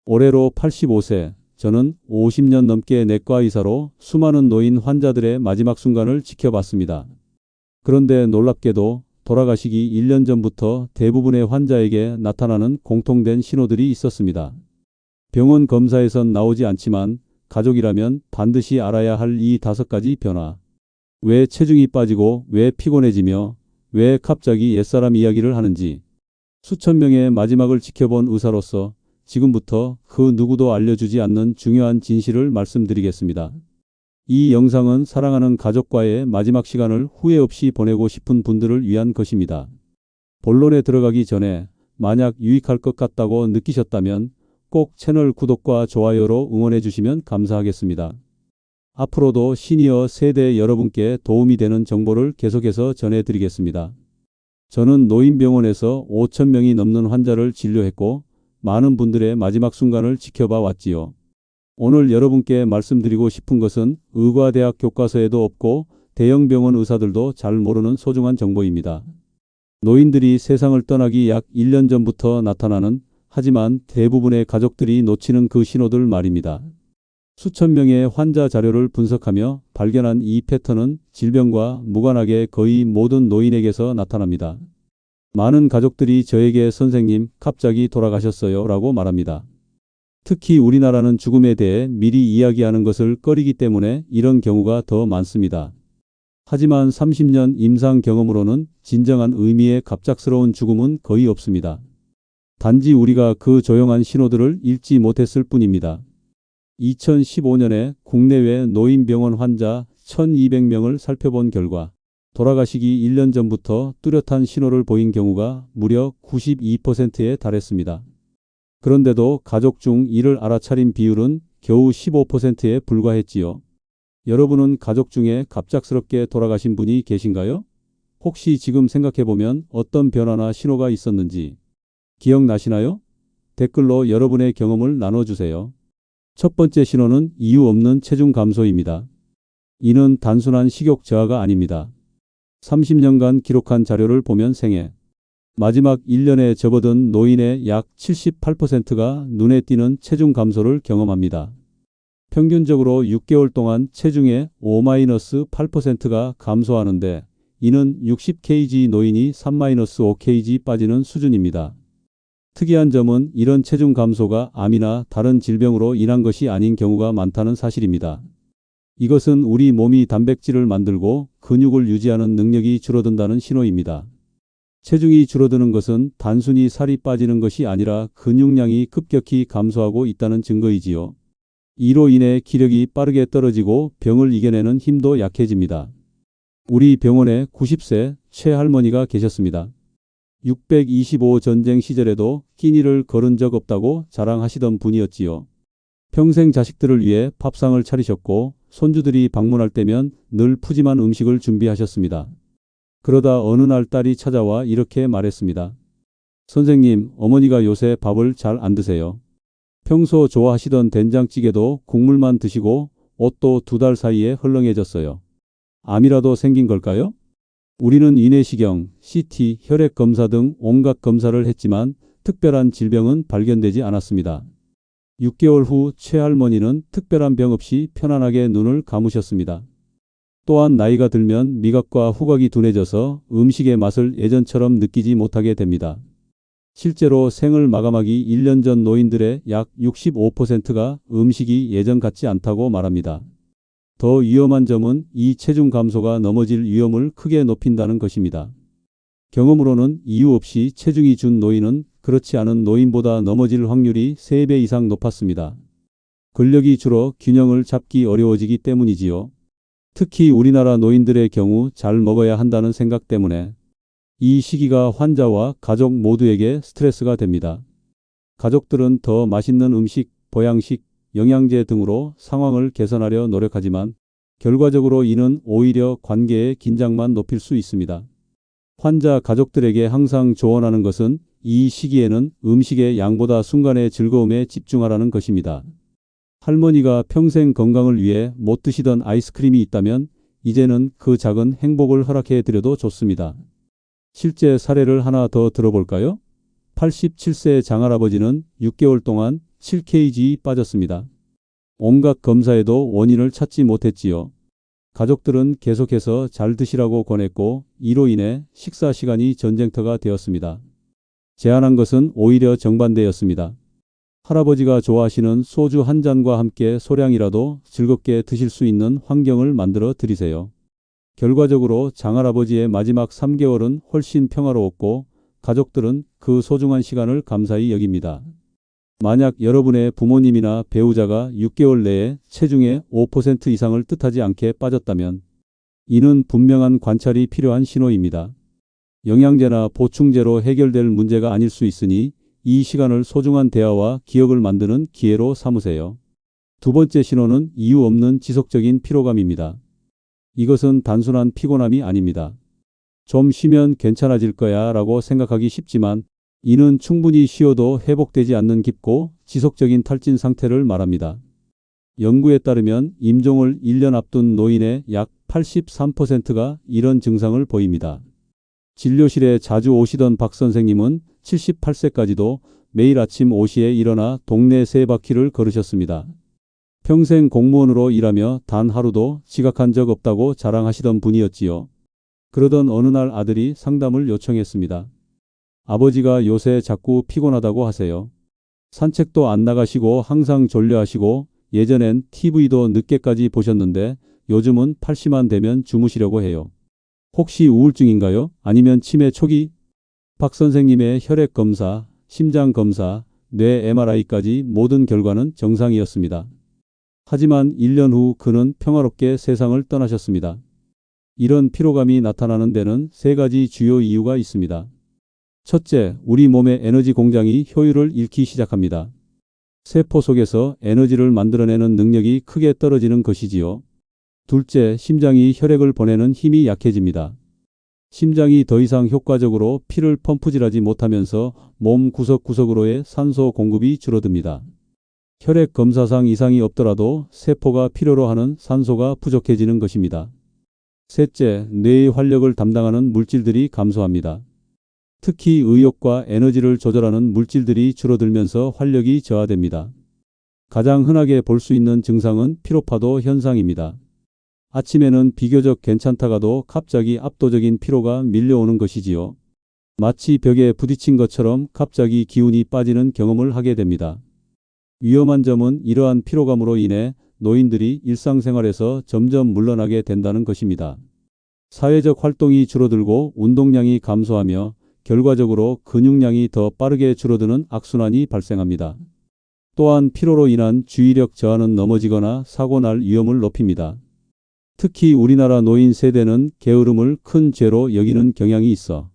올해로 85세, 저는 50년 넘게 내과 의사로 수많은 노인 환자들의 마지막 순간을 지켜봤습니다. 그런데 놀랍게도 돌아가시기 1년 전부터 대부분의 환자에게 나타나는 공통된 신호들이 있었습니다. 병원 검사에선 나오지 않지만 가족이라면 반드시 알아야 할 이 5가지 변화. 왜 체중이 빠지고 왜 피곤해지며 왜 갑자기 옛사람 이야기를 하는지. 수천 명의 마지막을 지켜본 의사로서 지금부터 그 누구도 알려주지 않는 중요한 진실을 말씀드리겠습니다. 이 영상은 사랑하는 가족과의 마지막 시간을 후회 없이 보내고 싶은 분들을 위한 것입니다. 본론에 들어가기 전에 만약 유익할 것 같다고 느끼셨다면 꼭 채널 구독과 좋아요로 응원해 주시면 감사하겠습니다. 앞으로도 시니어 세대 여러분께 도움이 되는 정보를 계속해서 전해드리겠습니다. 저는 노인병원에서 5,000명이 넘는 환자를 진료했고 많은 분들의 마지막 순간을 지켜봐 왔지요. 오늘 여러분께 말씀드리고 싶은 것은 의과대학 교과서에도 없고 대형 병원 의사들도 잘 모르는 소중한 정보입니다. 노인들이 세상을 떠나기 약 1년 전부터 나타나는, 하지만 대부분의 가족들이 놓치는 그 신호들 말입니다. 수천 명의 환자 자료를 분석하며 발견한 이 패턴은 질병과 무관하게 거의 모든 노인에게서 나타납니다. 많은 가족들이 저에게 선생님, 갑자기 돌아가셨어요 라고 말합니다. 특히 우리나라는 죽음에 대해 미리 이야기하는 것을 꺼리기 때문에 이런 경우가 더 많습니다. 하지만 30년 임상 경험으로는 진정한 의미의 갑작스러운 죽음은 거의 없습니다. 단지 우리가 그 조용한 신호들을 읽지 못했을 뿐입니다. 2015년에 국내외 노인병원 환자 1,200명을 살펴본 결과 돌아가시기 1년 전부터 뚜렷한 신호를 보인 경우가 무려 92%에 달했습니다. 그런데도 가족 중 이를 알아차린 비율은 겨우 15%에 불과했지요. 여러분은 가족 중에 갑작스럽게 돌아가신 분이 계신가요? 혹시 지금 생각해보면 어떤 변화나 신호가 있었는지 기억나시나요? 댓글로 여러분의 경험을 나눠주세요. 첫 번째 신호는 이유 없는 체중 감소입니다. 이는 단순한 식욕 저하가 아닙니다. 30년간 기록한 자료를 보면 생애 마지막 1년에 접어든 노인의 약 78%가 눈에 띄는 체중 감소를 경험합니다. 평균적으로 6개월 동안 체중의 5-8%가 감소하는데 이는 60kg 노인이 3-5kg 빠지는 수준입니다. 특이한 점은 이런 체중 감소가 암이나 다른 질병으로 인한 것이 아닌 경우가 많다는 사실입니다. 이것은 우리 몸이 단백질을 만들고 근육을 유지하는 능력이 줄어든다는 신호입니다. 체중이 줄어드는 것은 단순히 살이 빠지는 것이 아니라 근육량이 급격히 감소하고 있다는 증거이지요. 이로 인해 기력이 빠르게 떨어지고 병을 이겨내는 힘도 약해집니다. 우리 병원에 90세 최할머니가 계셨습니다. 625 전쟁 시절에도 끼니를 거른 적 없다고 자랑하시던 분이었지요. 평생 자식들을 위해 밥상을 차리셨고 손주들이 방문할 때면 늘 푸짐한 음식을 준비하셨습니다. 그러다 어느 날 딸이 찾아와 이렇게 말했습니다. 선생님, 어머니가 요새 밥을 잘 안 드세요. 평소 좋아하시던 된장찌개도 국물만 드시고 옷도 2달 사이에 헐렁해졌어요. 암이라도 생긴 걸까요? 우리는 위내시경, CT, 혈액 검사 등 온갖 검사를 했지만 특별한 질병은 발견되지 않았습니다. 6개월 후 최할머니는 특별한 병 없이 편안하게 눈을 감으셨습니다. 또한 나이가 들면 미각과 후각이 둔해져서 음식의 맛을 예전처럼 느끼지 못하게 됩니다. 실제로 생을 마감하기 1년 전 노인들의 약 65%가 음식이 예전 같지 않다고 말합니다. 더 위험한 점은 이 체중 감소가 넘어질 위험을 크게 높인다는 것입니다. 경험으로는 이유 없이 체중이 준 노인은 그렇지 않은 노인보다 넘어질 확률이 3배 이상 높았습니다. 근력이 줄어 균형을 잡기 어려워지기 때문이지요. 특히 우리나라 노인들의 경우 잘 먹어야 한다는 생각 때문에 이 시기가 환자와 가족 모두에게 스트레스가 됩니다. 가족들은 더 맛있는 음식, 보양식, 영양제 등으로 상황을 개선하려 노력하지만 결과적으로 이는 오히려 관계의 긴장만 높일 수 있습니다. 환자 가족들에게 항상 조언하는 것은 이 시기에는 음식의 양보다 순간의 즐거움에 집중하라는 것입니다. 할머니가 평생 건강을 위해 못 드시던 아이스크림이 있다면 이제는 그 작은 행복을 허락해 드려도 좋습니다. 실제 사례를 하나 더 들어볼까요? 87세 장할아버지는 6개월 동안 7kg 빠졌습니다. 온갖 검사에도 원인을 찾지 못했지요. 가족들은 계속해서 잘 드시라고 권했고 이로 인해 식사 시간이 전쟁터가 되었습니다. 제안한 것은 오히려 정반대였습니다. 할아버지가 좋아하시는 소주 한 잔과 함께 소량이라도 즐겁게 드실 수 있는 환경을 만들어 드리세요. 결과적으로 장할아버지의 마지막 3개월은 훨씬 평화로웠고 가족들은 그 소중한 시간을 감사히 여깁니다. 만약 여러분의 부모님이나 배우자가 6개월 내에 체중의 5% 이상을 뜻하지 않게 빠졌다면 이는 분명한 관찰이 필요한 신호입니다. 영양제나 보충제로 해결될 문제가 아닐 수 있으니 이 시간을 소중한 대화와 기억을 만드는 기회로 삼으세요. 두 번째 신호는 이유 없는 지속적인 피로감입니다. 이것은 단순한 피곤함이 아닙니다. 좀 쉬면 괜찮아질 거야 라고 생각하기 쉽지만 이는 충분히 쉬어도 회복되지 않는 깊고 지속적인 탈진 상태를 말합니다. 연구에 따르면 임종을 1년 앞둔 노인의 약 83%가 이런 증상을 보입니다. 진료실에 자주 오시던 박 선생님은 78세까지도 매일 아침 5시에 일어나 동네 3바퀴를 걸으셨습니다. 평생 공무원으로 일하며 단 하루도 지각한 적 없다고 자랑하시던 분이었지요. 그러던 어느 날 아들이 상담을 요청했습니다. 아버지가 요새 자꾸 피곤하다고 하세요. 산책도 안 나가시고 항상 졸려하시고 예전엔 TV도 늦게까지 보셨는데 요즘은 8시만 되면 주무시려고 해요. 혹시 우울증인가요? 아니면 치매 초기? 박 선생님의 혈액 검사, 심장 검사, 뇌 MRI까지 모든 결과는 정상이었습니다. 하지만 1년 후 그는 평화롭게 세상을 떠나셨습니다. 이런 피로감이 나타나는 데는 3가지 주요 이유가 있습니다. 첫째, 우리 몸의 에너지 공장이 효율을 잃기 시작합니다. 세포 속에서 에너지를 만들어내는 능력이 크게 떨어지는 것이지요. 둘째, 심장이 혈액을 보내는 힘이 약해집니다. 심장이 더 이상 효과적으로 피를 펌프질하지 못하면서 몸 구석구석으로의 산소 공급이 줄어듭니다. 혈액 검사상 이상이 없더라도 세포가 필요로 하는 산소가 부족해지는 것입니다. 셋째, 뇌의 활력을 담당하는 물질들이 감소합니다. 특히 의욕과 에너지를 조절하는 물질들이 줄어들면서 활력이 저하됩니다. 가장 흔하게 볼 수 있는 증상은 피로파도 현상입니다. 아침에는 비교적 괜찮다가도 갑자기 압도적인 피로가 밀려오는 것이지요. 마치 벽에 부딪힌 것처럼 갑자기 기운이 빠지는 경험을 하게 됩니다. 위험한 점은 이러한 피로감으로 인해 노인들이 일상생활에서 점점 물러나게 된다는 것입니다. 사회적 활동이 줄어들고 운동량이 감소하며 결과적으로 근육량이 더 빠르게 줄어드는 악순환이 발생합니다. 또한 피로로 인한 주의력 저하는 넘어지거나 사고 날 위험을 높입니다. 특히 우리나라 노인 세대는 게으름을 큰 죄로 여기는 경향이 있어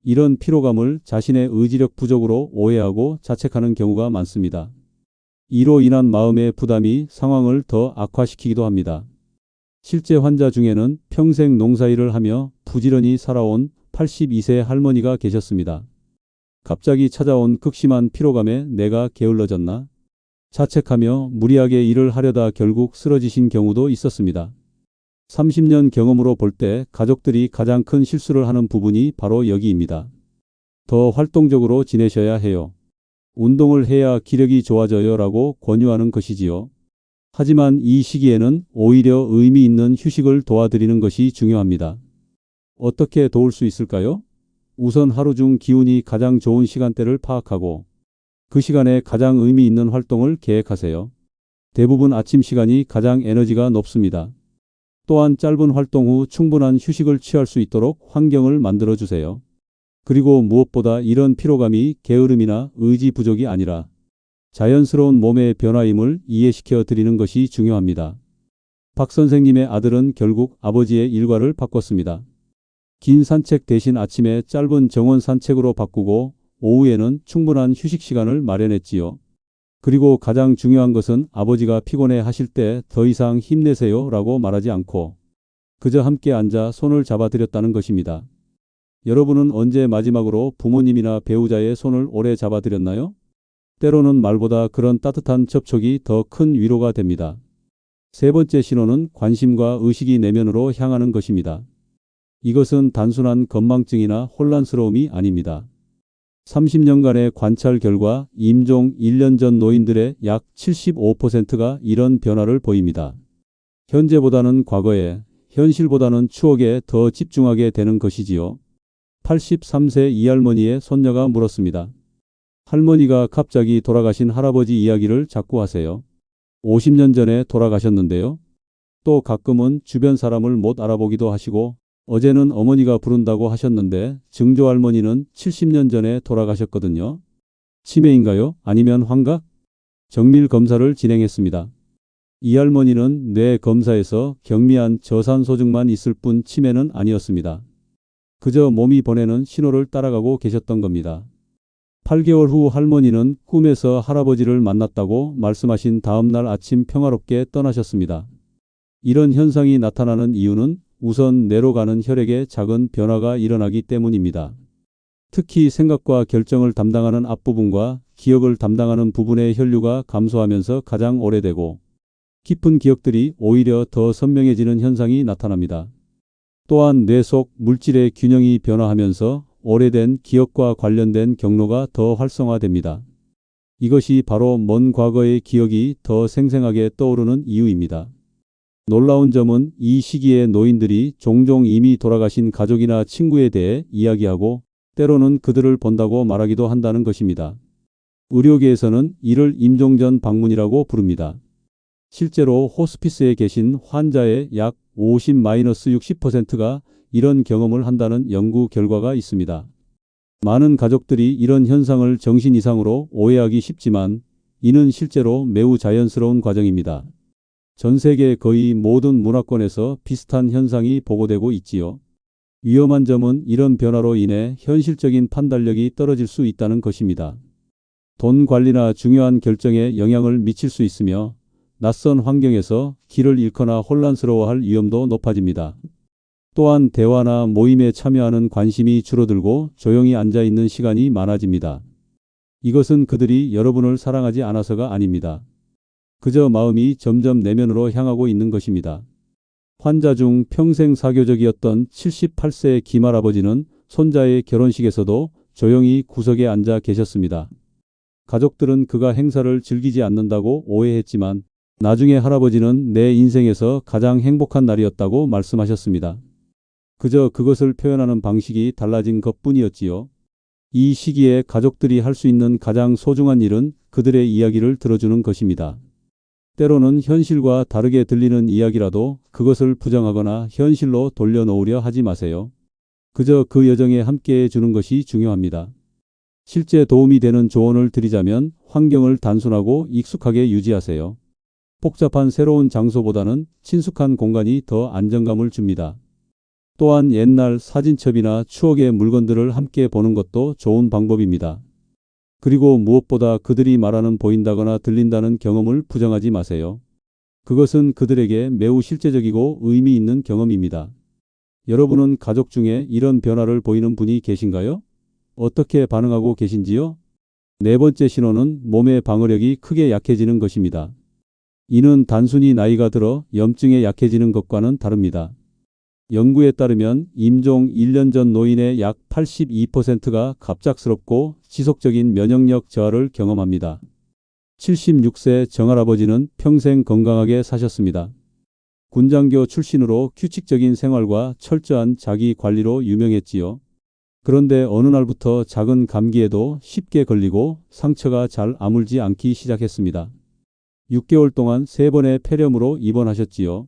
이런 피로감을 자신의 의지력 부족으로 오해하고 자책하는 경우가 많습니다. 이로 인한 마음의 부담이 상황을 더 악화시키기도 합니다. 실제 환자 중에는 평생 농사일을 하며 부지런히 살아온 82세 할머니가 계셨습니다. 갑자기 찾아온 극심한 피로감에 내가 게을러졌나? 자책하며 무리하게 일을 하려다 결국 쓰러지신 경우도 있었습니다. 30년 경험으로 볼 때 가족들이 가장 큰 실수를 하는 부분이 바로 여기입니다. 더 활동적으로 지내셔야 해요. 운동을 해야 기력이 좋아져요 라고 권유하는 것이지요. 하지만 이 시기에는 오히려 의미 있는 휴식을 도와드리는 것이 중요합니다. 어떻게 도울 수 있을까요? 우선 하루 중 기운이 가장 좋은 시간대를 파악하고 그 시간에 가장 의미 있는 활동을 계획하세요. 대부분 아침 시간이 가장 에너지가 높습니다. 또한 짧은 활동 후 충분한 휴식을 취할 수 있도록 환경을 만들어 주세요. 그리고 무엇보다 이런 피로감이 게으름이나 의지 부족이 아니라 자연스러운 몸의 변화임을 이해시켜 드리는 것이 중요합니다. 박 선생님의 아들은 결국 아버지의 일과를 바꿨습니다. 긴 산책 대신 아침에 짧은 정원 산책으로 바꾸고 오후에는 충분한 휴식 시간을 마련했지요. 그리고 가장 중요한 것은 아버지가 피곤해 하실 때 더 이상 힘내세요 라고 말하지 않고 그저 함께 앉아 손을 잡아드렸다는 것입니다. 여러분은 언제 마지막으로 부모님이나 배우자의 손을 오래 잡아드렸나요? 때로는 말보다 그런 따뜻한 접촉이 더 큰 위로가 됩니다. 세 번째 신호는 관심과 의식이 내면으로 향하는 것입니다. 이것은 단순한 건망증이나 혼란스러움이 아닙니다. 30년간의 관찰 결과 임종 1년 전 노인들의 약 75%가 이런 변화를 보입니다. 현재보다는 과거에, 현실보다는 추억에 더 집중하게 되는 것이지요. 83세 이할머니의 손녀가 물었습니다. 할머니가 갑자기 돌아가신 할아버지 이야기를 자꾸 하세요. 50년 전에 돌아가셨는데요. 또 가끔은 주변 사람을 못 알아보기도 하시고 어제는 어머니가 부른다고 하셨는데 증조할머니는 70년 전에 돌아가셨거든요. 치매인가요? 아니면 환각? 정밀 검사를 진행했습니다. 이 할머니는 뇌 검사에서 경미한 저산소증만 있을 뿐 치매는 아니었습니다. 그저 몸이 보내는 신호를 따라가고 계셨던 겁니다. 8개월 후 할머니는 꿈에서 할아버지를 만났다고 말씀하신 다음 날 아침 평화롭게 떠나셨습니다. 이런 현상이 나타나는 이유는 우선 뇌로 가는 혈액에 작은 변화가 일어나기 때문입니다. 특히 생각과 결정을 담당하는 앞부분과 기억을 담당하는 부분의 혈류가 감소하면서 가장 오래되고 깊은 기억들이 오히려 더 선명해지는 현상이 나타납니다. 또한 뇌 속 물질의 균형이 변화하면서 오래된 기억과 관련된 경로가 더 활성화됩니다. 이것이 바로 먼 과거의 기억이 더 생생하게 떠오르는 이유입니다. 놀라운 점은 이 시기에 노인들이 종종 이미 돌아가신 가족이나 친구에 대해 이야기하고 때로는 그들을 본다고 말하기도 한다는 것입니다. 의료계에서는 이를 임종 전 방문이라고 부릅니다. 실제로 호스피스에 계신 환자의 약 50-60%가 이런 경험을 한다는 연구 결과가 있습니다. 많은 가족들이 이런 현상을 정신 이상으로 오해하기 쉽지만 이는 실제로 매우 자연스러운 과정입니다. 전 세계 거의 모든 문화권에서 비슷한 현상이 보고되고 있지요. 위험한 점은 이런 변화로 인해 현실적인 판단력이 떨어질 수 있다는 것입니다. 돈 관리나 중요한 결정에 영향을 미칠 수 있으며 낯선 환경에서 길을 잃거나 혼란스러워할 위험도 높아집니다. 또한 대화나 모임에 참여하는 관심이 줄어들고 조용히 앉아 있는 시간이 많아집니다. 이것은 그들이 여러분을 사랑하지 않아서가 아닙니다. 그저 마음이 점점 내면으로 향하고 있는 것입니다. 환자 중 평생 사교적이었던 78세의 김할아버지는 손자의 결혼식에서도 조용히 구석에 앉아 계셨습니다. 가족들은 그가 행사를 즐기지 않는다고 오해했지만 나중에 할아버지는 내 인생에서 가장 행복한 날이었다고 말씀하셨습니다. 그저 그것을 표현하는 방식이 달라진 것뿐이었지요. 이 시기에 가족들이 할 수 있는 가장 소중한 일은 그들의 이야기를 들어주는 것입니다. 때로는 현실과 다르게 들리는 이야기라도 그것을 부정하거나 현실로 돌려놓으려 하지 마세요. 그저 그 여정에 함께해 주는 것이 중요합니다. 실제 도움이 되는 조언을 드리자면 환경을 단순하고 익숙하게 유지하세요. 복잡한 새로운 장소보다는 친숙한 공간이 더 안정감을 줍니다. 또한 옛날 사진첩이나 추억의 물건들을 함께 보는 것도 좋은 방법입니다. 그리고 무엇보다 그들이 말하는 보인다거나 들린다는 경험을 부정하지 마세요. 그것은 그들에게 매우 실제적이고 의미 있는 경험입니다. 여러분은 가족 중에 이런 변화를 보이는 분이 계신가요? 어떻게 반응하고 계신지요? 네 번째 신호는 몸의 방어력이 크게 약해지는 것입니다. 이는 단순히 나이가 들어 염증에 약해지는 것과는 다릅니다. 연구에 따르면 임종 1년 전 노인의 약 82%가 갑작스럽고 지속적인 면역력 저하를 경험합니다. 76세 정할아버지는 평생 건강하게 사셨습니다. 군장교 출신으로 규칙적인 생활과 철저한 자기 관리로 유명했지요. 그런데 어느 날부터 작은 감기에도 쉽게 걸리고 상처가 잘 아물지 않기 시작했습니다. 6개월 동안 3번의 폐렴으로 입원하셨지요.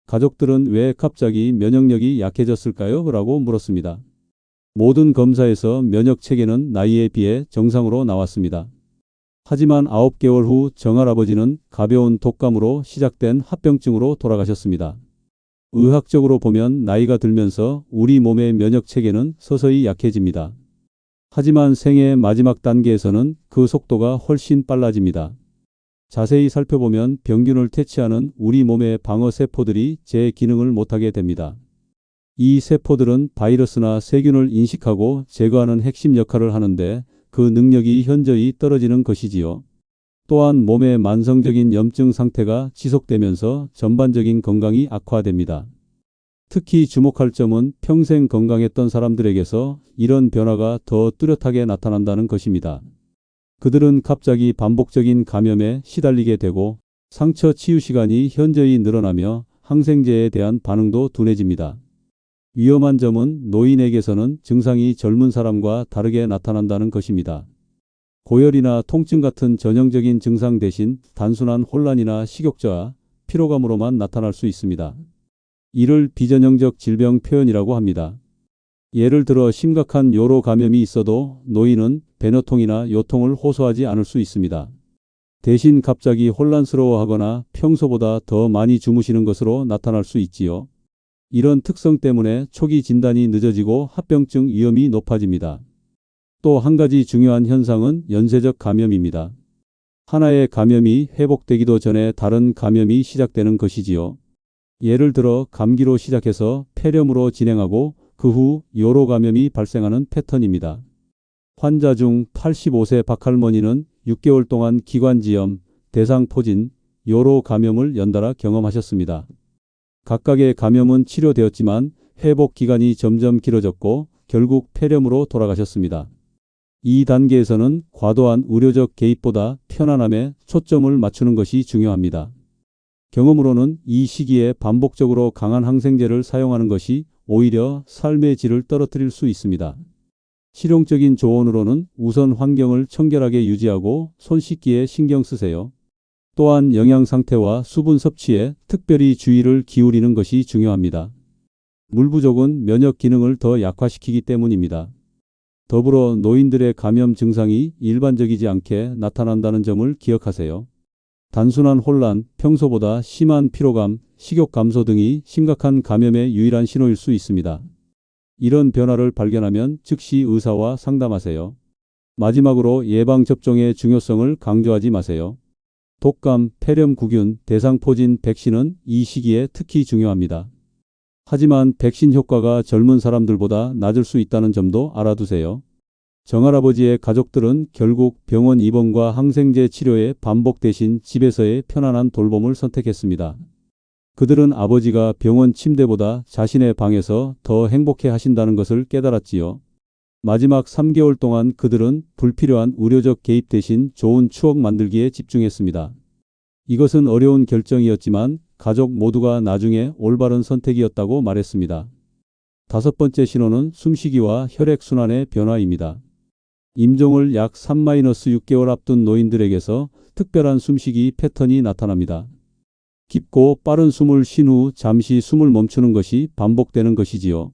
가족들은 왜 갑자기 면역력이 약해졌을까요? 라고 물었습니다. 모든 검사에서 면역 체계는 나이에 비해 정상으로 나왔습니다. 하지만 9개월 후 정할아버지는 가벼운 독감으로 시작된 합병증으로 돌아가셨습니다. 의학적으로 보면 나이가 들면서 우리 몸의 면역 체계는 서서히 약해집니다. 하지만 생애의 마지막 단계에서는 그 속도가 훨씬 빨라집니다. 자세히 살펴보면 병균을 퇴치하는 우리 몸의 방어 세포들이 제 기능을 못하게 됩니다. 이 세포들은 바이러스나 세균을 인식하고 제거하는 핵심 역할을 하는데 그 능력이 현저히 떨어지는 것이지요. 또한 몸의 만성적인 염증 상태가 지속되면서 전반적인 건강이 악화됩니다. 특히 주목할 점은 평생 건강했던 사람들에게서 이런 변화가 더 뚜렷하게 나타난다는 것입니다. 그들은 갑자기 반복적인 감염에 시달리게 되고 상처 치유 시간이 현저히 늘어나며 항생제에 대한 반응도 둔해집니다. 위험한 점은 노인에게서는 증상이 젊은 사람과 다르게 나타난다는 것입니다. 고열이나 통증 같은 전형적인 증상 대신 단순한 혼란이나 식욕저하, 피로감으로만 나타날 수 있습니다. 이를 비전형적 질병 표현이라고 합니다. 예를 들어 심각한 요로 감염이 있어도 노인은 배뇨통이나 요통을 호소하지 않을 수 있습니다. 대신 갑자기 혼란스러워하거나 평소보다 더 많이 주무시는 것으로 나타날 수 있지요. 이런 특성 때문에 초기 진단이 늦어지고 합병증 위험이 높아집니다. 또 한 가지 중요한 현상은 연쇄적 감염입니다. 하나의 감염이 회복되기도 전에 다른 감염이 시작되는 것이지요. 예를 들어 감기로 시작해서 폐렴으로 진행하고 그 후 요로 감염이 발생하는 패턴입니다. 환자 중 85세 박할머니는 6개월 동안 기관지염, 대상포진, 요로 감염을 연달아 경험하셨습니다. 각각의 감염은 치료되었지만 회복 기간이 점점 길어졌고 결국 폐렴으로 돌아가셨습니다. 이 단계에서는 과도한 의료적 개입보다 편안함에 초점을 맞추는 것이 중요합니다. 경험으로는 이 시기에 반복적으로 강한 항생제를 사용하는 것이 오히려 삶의 질을 떨어뜨릴 수 있습니다. 실용적인 조언으로는 우선 환경을 청결하게 유지하고 손 씻기에 신경 쓰세요. 또한 영양 상태와 수분 섭취에 특별히 주의를 기울이는 것이 중요합니다. 물 부족은 면역 기능을 더 약화시키기 때문입니다. 더불어 노인들의 감염 증상이 일반적이지 않게 나타난다는 점을 기억하세요. 단순한 혼란, 평소보다 심한 피로감, 식욕 감소 등이 심각한 감염의 유일한 신호일 수 있습니다. 이런 변화를 발견하면 즉시 의사와 상담하세요. 마지막으로 예방접종의 중요성을 강조하지 마세요. 독감, 폐렴구균, 대상포진 백신은 이 시기에 특히 중요합니다. 하지만 백신 효과가 젊은 사람들보다 낮을 수 있다는 점도 알아두세요. 정할아버지의 가족들은 결국 병원 입원과 항생제 치료의 반복 대신 집에서의 편안한 돌봄을 선택했습니다. 그들은 아버지가 병원 침대보다 자신의 방에서 더 행복해 하신다는 것을 깨달았지요. 마지막 3개월 동안 그들은 불필요한 의료적 개입 대신 좋은 추억 만들기에 집중했습니다. 이것은 어려운 결정이었지만 가족 모두가 나중에 올바른 선택이었다고 말했습니다. 5번째 신호는 숨쉬기와 혈액순환의 변화입니다. 임종을 약 3-6개월 앞둔 노인들에게서 특별한 숨쉬기 패턴이 나타납니다. 깊고 빠른 숨을 쉰 후 잠시 숨을 멈추는 것이 반복되는 것이지요.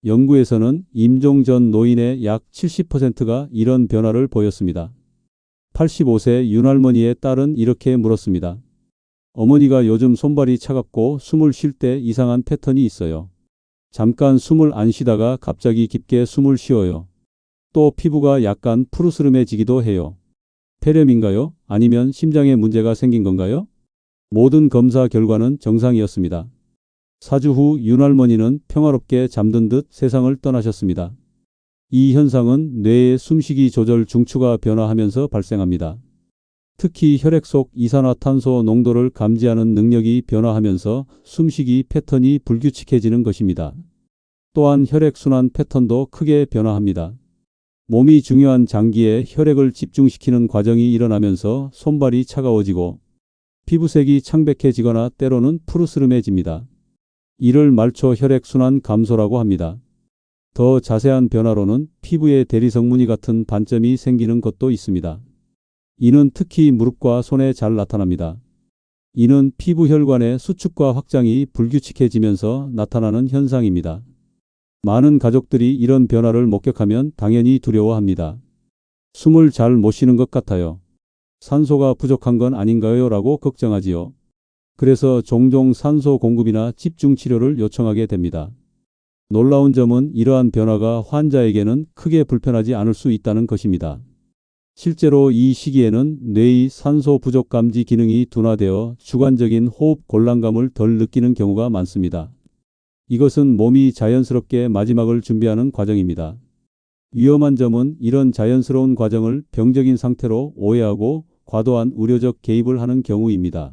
연구에서는 임종 전 노인의 약 70%가 이런 변화를 보였습니다. 85세 윤할머니의 딸은 이렇게 물었습니다. 어머니가 요즘 손발이 차갑고 숨을 쉴 때 이상한 패턴이 있어요. 잠깐 숨을 안 쉬다가 갑자기 깊게 숨을 쉬어요. 또 피부가 약간 푸르스름해지기도 해요. 폐렴인가요? 아니면 심장에 문제가 생긴 건가요? 모든 검사 결과는 정상이었습니다. 4주 후 윤할머니는 평화롭게 잠든 듯 세상을 떠나셨습니다. 이 현상은 뇌의 숨쉬기 조절 중추가 변화하면서 발생합니다. 특히 혈액 속 이산화탄소 농도를 감지하는 능력이 변화하면서 숨쉬기 패턴이 불규칙해지는 것입니다. 또한 혈액순환 패턴도 크게 변화합니다. 몸이 중요한 장기에 혈액을 집중시키는 과정이 일어나면서 손발이 차가워지고 피부색이 창백해지거나 때로는 푸르스름해집니다. 이를 말초 혈액순환 감소라고 합니다. 더 자세한 변화로는 피부에 대리석무늬 같은 반점이 생기는 것도 있습니다. 이는 특히 무릎과 손에 잘 나타납니다. 이는 피부 혈관의 수축과 확장이 불규칙해지면서 나타나는 현상입니다. 많은 가족들이 이런 변화를 목격하면 당연히 두려워합니다. 숨을 잘 못 쉬는 것 같아요. 산소가 부족한 건 아닌가요? 라고 걱정하지요. 그래서 종종 산소 공급이나 집중 치료를 요청하게 됩니다. 놀라운 점은 이러한 변화가 환자에게는 크게 불편하지 않을 수 있다는 것입니다. 실제로 이 시기에는 뇌의 산소 부족 감지 기능이 둔화되어 주관적인 호흡 곤란감을 덜 느끼는 경우가 많습니다. 이것은 몸이 자연스럽게 마지막을 준비하는 과정입니다. 위험한 점은 이런 자연스러운 과정을 병적인 상태로 오해하고 과도한 의료적 개입을 하는 경우입니다.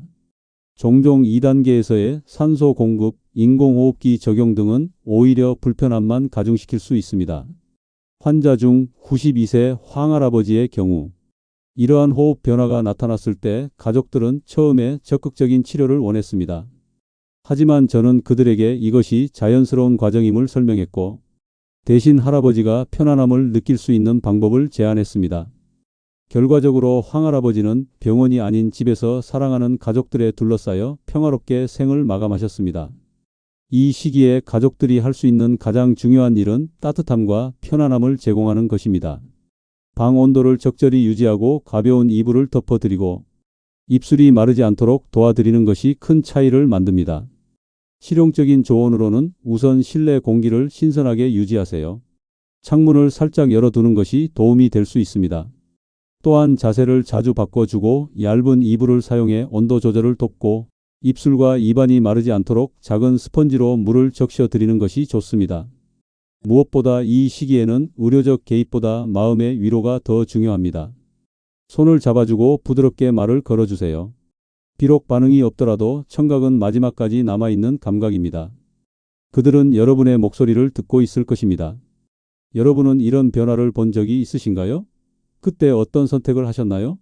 종종 2단계에서의 산소 공급, 인공호흡기 적용 등은 오히려 불편함만 가중시킬 수 있습니다. 환자 중 92세 황할아버지의 경우 이러한 호흡 변화가 나타났을 때 가족들은 처음에 적극적인 치료를 원했습니다. 하지만 저는 그들에게 이것이 자연스러운 과정임을 설명했고 대신 할아버지가 편안함을 느낄 수 있는 방법을 제안했습니다. 결과적으로 황할아버지는 병원이 아닌 집에서 사랑하는 가족들에 둘러싸여 평화롭게 생을 마감하셨습니다. 이 시기에 가족들이 할 수 있는 가장 중요한 일은 따뜻함과 편안함을 제공하는 것입니다. 방 온도를 적절히 유지하고 가벼운 이불을 덮어드리고 입술이 마르지 않도록 도와드리는 것이 큰 차이를 만듭니다. 실용적인 조언으로는 우선 실내 공기를 신선하게 유지하세요. 창문을 살짝 열어두는 것이 도움이 될 수 있습니다. 또한 자세를 자주 바꿔주고 얇은 이불을 사용해 온도 조절을 돕고 입술과 입안이 마르지 않도록 작은 스펀지로 물을 적셔 드리는 것이 좋습니다. 무엇보다 이 시기에는 의료적 개입보다 마음의 위로가 더 중요합니다. 손을 잡아주고 부드럽게 말을 걸어주세요. 비록 반응이 없더라도 청각은 마지막까지 남아있는 감각입니다. 그들은 여러분의 목소리를 듣고 있을 것입니다. 여러분은 이런 변화를 본 적이 있으신가요? 그때 어떤 선택을 하셨나요?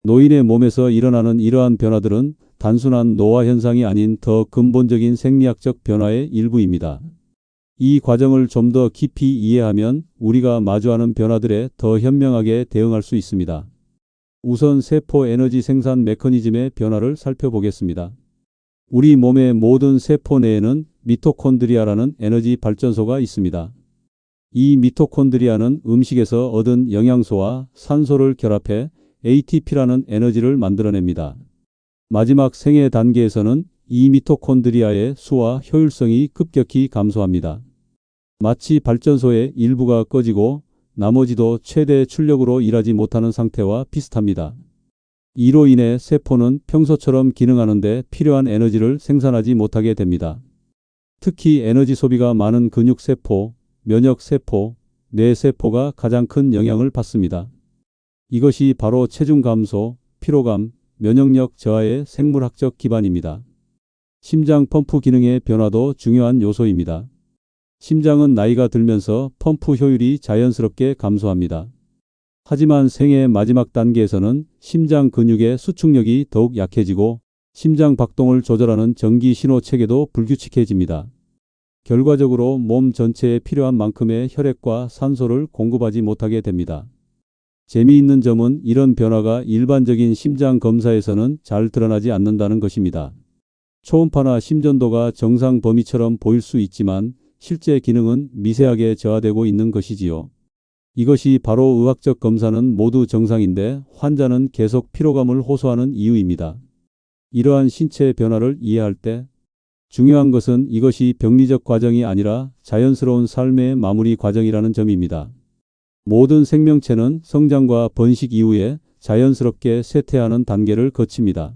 노인의 몸에서 일어나는 이러한 변화들은 단순한 노화 현상이 아닌 더 근본적인 생리학적 변화의 일부입니다. 이 과정을 좀 더 깊이 이해하면 우리가 마주하는 변화들에 더 현명하게 대응할 수 있습니다. 우선 세포 에너지 생산 메커니즘의 변화를 살펴보겠습니다. 우리 몸의 모든 세포 내에는 미토콘드리아라는 에너지 발전소가 있습니다. 이 미토콘드리아는 음식에서 얻은 영양소와 산소를 결합해 ATP라는 에너지를 만들어냅니다. 마지막 생애 단계에서는 이 미토콘드리아의 수와 효율성이 급격히 감소합니다. 마치 발전소의 일부가 꺼지고 나머지도 최대 출력으로 일하지 못하는 상태와 비슷합니다. 이로 인해 세포는 평소처럼 기능하는데 필요한 에너지를 생산하지 못하게 됩니다. 특히 에너지 소비가 많은 근육세포, 면역세포, 뇌세포가 가장 큰 영향을 받습니다. 이것이 바로 체중 감소, 피로감, 면역력 저하의 생물학적 기반입니다. 심장 펌프 기능의 변화도 중요한 요소입니다. 심장은 나이가 들면서 펌프 효율이 자연스럽게 감소합니다. 하지만 생애 마지막 단계에서는 심장 근육의 수축력이 더욱 약해지고 심장 박동을 조절하는 전기 신호 체계도 불규칙해집니다. 결과적으로 몸 전체에 필요한 만큼의 혈액과 산소를 공급하지 못하게 됩니다. 재미있는 점은 이런 변화가 일반적인 심장 검사에서는 잘 드러나지 않는다는 것입니다. 초음파나 심전도가 정상 범위처럼 보일 수 있지만 실제 기능은 미세하게 저하되고 있는 것이지요. 이것이 바로 의학적 검사는 모두 정상인데 환자는 계속 피로감을 호소하는 이유입니다. 이러한 신체 변화를 이해할 때 중요한 것은 이것이 병리적 과정이 아니라 자연스러운 삶의 마무리 과정이라는 점입니다. 모든 생명체는 성장과 번식 이후에 자연스럽게 쇠퇴하는 단계를 거칩니다.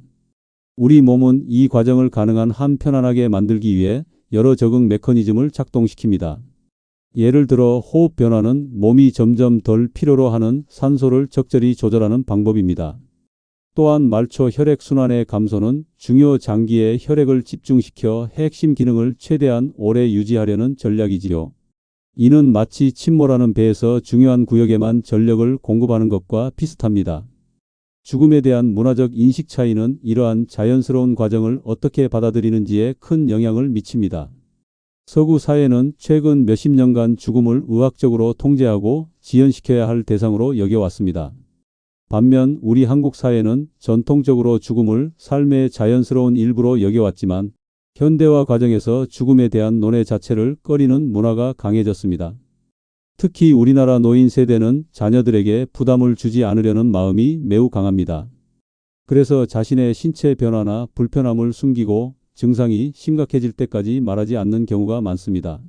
우리 몸은 이 과정을 가능한 한 편안하게 만들기 위해 여러 적응 메커니즘을 작동시킵니다. 예를 들어 호흡 변화는 몸이 점점 덜 필요로 하는 산소를 적절히 조절하는 방법입니다. 또한 말초 혈액순환의 감소는 중요 장기에 혈액을 집중시켜 핵심 기능을 최대한 오래 유지하려는 전략이지요. 이는 마치 침몰하는 배에서 중요한 구역에만 전력을 공급하는 것과 비슷합니다. 죽음에 대한 문화적 인식 차이는 이러한 자연스러운 과정을 어떻게 받아들이는지에 큰 영향을 미칩니다. 서구 사회는 최근 몇십 년간 죽음을 의학적으로 통제하고 지연시켜야 할 대상으로 여겨왔습니다. 반면 우리 한국 사회는 전통적으로 죽음을 삶의 자연스러운 일부로 여겨왔지만 현대화 과정에서 죽음에 대한 논의 자체를 꺼리는 문화가 강해졌습니다. 특히 우리나라 노인 세대는 자녀들에게 부담을 주지 않으려는 마음이 매우 강합니다. 그래서 자신의 신체 변화나 불편함을 숨기고 증상이 심각해질 때까지 말하지 않는 경우가 많습니다.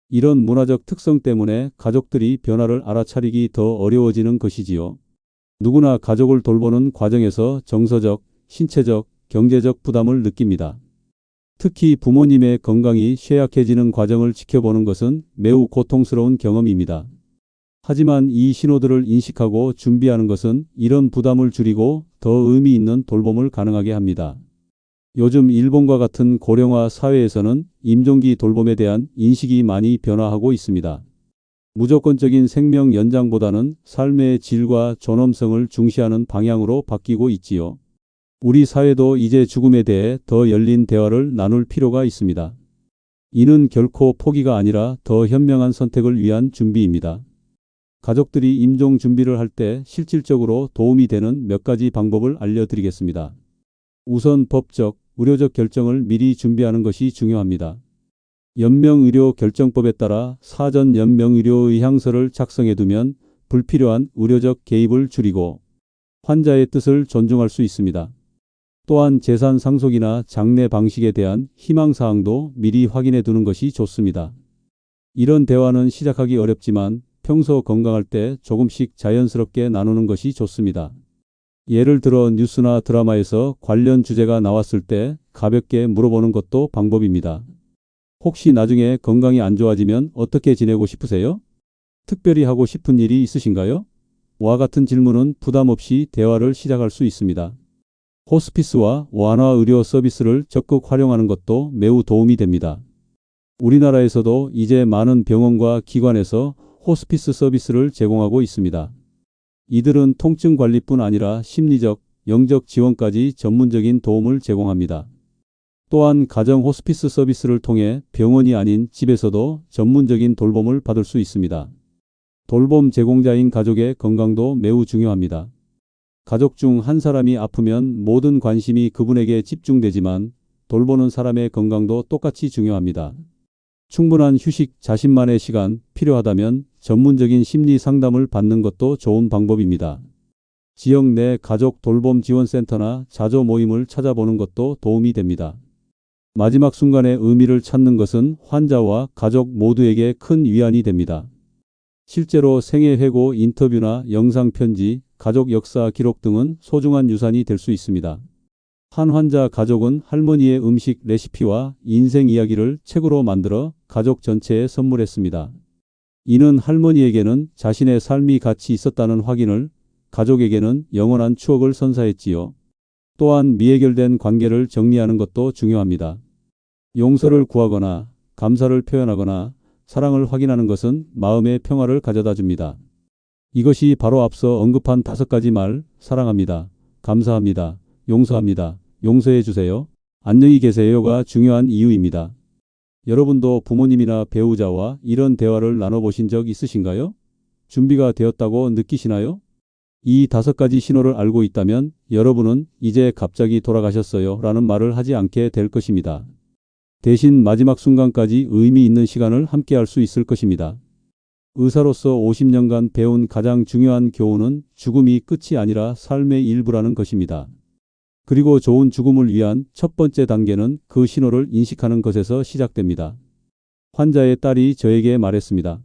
이런 문화적 특성 때문에 가족들이 변화를 알아차리기 더 어려워지는 것이지요. 누구나 가족을 돌보는 과정에서 정서적, 신체적, 경제적 부담을 느낍니다. 특히 부모님의 건강이 쇠약해지는 과정을 지켜보는 것은 매우 고통스러운 경험입니다. 하지만 이 신호들을 인식하고 준비하는 것은 이런 부담을 줄이고 더 의미 있는 돌봄을 가능하게 합니다. 요즘 일본과 같은 고령화 사회에서는 임종기 돌봄에 대한 인식이 많이 변화하고 있습니다. 무조건적인 생명 연장보다는 삶의 질과 존엄성을 중시하는 방향으로 바뀌고 있지요. 우리 사회도 이제 죽음에 대해 더 열린 대화를 나눌 필요가 있습니다. 이는 결코 포기가 아니라 더 현명한 선택을 위한 준비입니다. 가족들이 임종 준비를 할 때 실질적으로 도움이 되는 몇 가지 방법을 알려드리겠습니다. 우선 법적, 의료적 결정을 미리 준비하는 것이 중요합니다. 연명의료결정법에 따라 사전 연명의료의향서를 작성해두면 불필요한 의료적 개입을 줄이고 환자의 뜻을 존중할 수 있습니다. 또한 재산 상속이나 장례 방식에 대한 희망사항도 미리 확인해 두는 것이 좋습니다. 이런 대화는 시작하기 어렵지만 평소 건강할 때 조금씩 자연스럽게 나누는 것이 좋습니다. 예를 들어 뉴스나 드라마에서 관련 주제가 나왔을 때 가볍게 물어보는 것도 방법입니다. 혹시 나중에 건강이 안 좋아지면 어떻게 지내고 싶으세요? 특별히 하고 싶은 일이 있으신가요? 와 같은 질문은 부담 없이 대화를 시작할 수 있습니다. 호스피스와 완화 의료 서비스를 적극 활용하는 것도 매우 도움이 됩니다. 우리나라에서도 이제 많은 병원과 기관에서 호스피스 서비스를 제공하고 있습니다. 이들은 통증 관리뿐 아니라 심리적, 영적 지원까지 전문적인 도움을 제공합니다. 또한 가정 호스피스 서비스를 통해 병원이 아닌 집에서도 전문적인 돌봄을 받을 수 있습니다. 돌봄 제공자인 가족의 건강도 매우 중요합니다. 가족 중 한 사람이 아프면 모든 관심이 그분에게 집중되지만 돌보는 사람의 건강도 똑같이 중요합니다. 충분한 휴식, 자신만의 시간, 필요하다면 전문적인 심리 상담을 받는 것도 좋은 방법입니다. 지역 내 가족 돌봄 지원센터나 자조 모임을 찾아보는 것도 도움이 됩니다. 마지막 순간의 의미를 찾는 것은 환자와 가족 모두에게 큰 위안이 됩니다. 실제로 생애 회고 인터뷰나 영상 편지, 가족 역사 기록 등은 소중한 유산이 될 수 있습니다. 한 환자 가족은 할머니의 음식 레시피와 인생 이야기를 책으로 만들어 가족 전체에 선물했습니다. 이는 할머니에게는 자신의 삶이 가치 있었다는 확인을, 가족에게는 영원한 추억을 선사했지요. 또한 미해결된 관계를 정리하는 것도 중요합니다. 용서를 구하거나 감사를 표현하거나 사랑을 확인하는 것은 마음의 평화를 가져다 줍니다. 이것이 바로 앞서 언급한 5가지 말, 사랑합니다, 감사합니다, 용서합니다, 용서해 주세요, 안녕히 계세요가 중요한 이유입니다. 여러분도 부모님이나 배우자와 이런 대화를 나눠보신 적 있으신가요? 준비가 되었다고 느끼시나요? 이 5가지 신호를 알고 있다면 여러분은 이제 갑자기 돌아가셨어요 라는 말을 하지 않게 될 것입니다. 대신 마지막 순간까지 의미 있는 시간을 함께 할 수 있을 것입니다. 의사로서 50년간 배운 가장 중요한 교훈은 죽음이 끝이 아니라 삶의 일부라는 것입니다. 그리고 좋은 죽음을 위한 첫 번째 단계는 그 신호를 인식하는 것에서 시작됩니다. 환자의 딸이 저에게 말했습니다.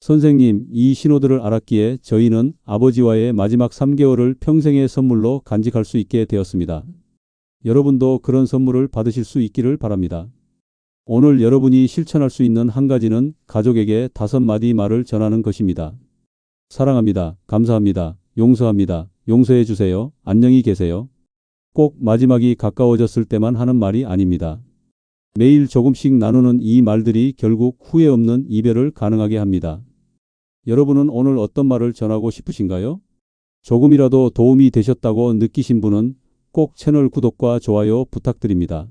선생님, 이 신호들을 알았기에 저희는 아버지와의 마지막 3개월을 평생의 선물로 간직할 수 있게 되었습니다. 여러분도 그런 선물을 받으실 수 있기를 바랍니다. 오늘 여러분이 실천할 수 있는 한 가지는 가족에게 5마디 말을 전하는 것입니다. 사랑합니다, 감사합니다, 용서합니다, 용서해 주세요, 안녕히 계세요. 꼭 마지막이 가까워졌을 때만 하는 말이 아닙니다. 매일 조금씩 나누는 이 말들이 결국 후회 없는 이별을 가능하게 합니다. 여러분은 오늘 어떤 말을 전하고 싶으신가요? 조금이라도 도움이 되셨다고 느끼신 분은 꼭 채널 구독과 좋아요 부탁드립니다.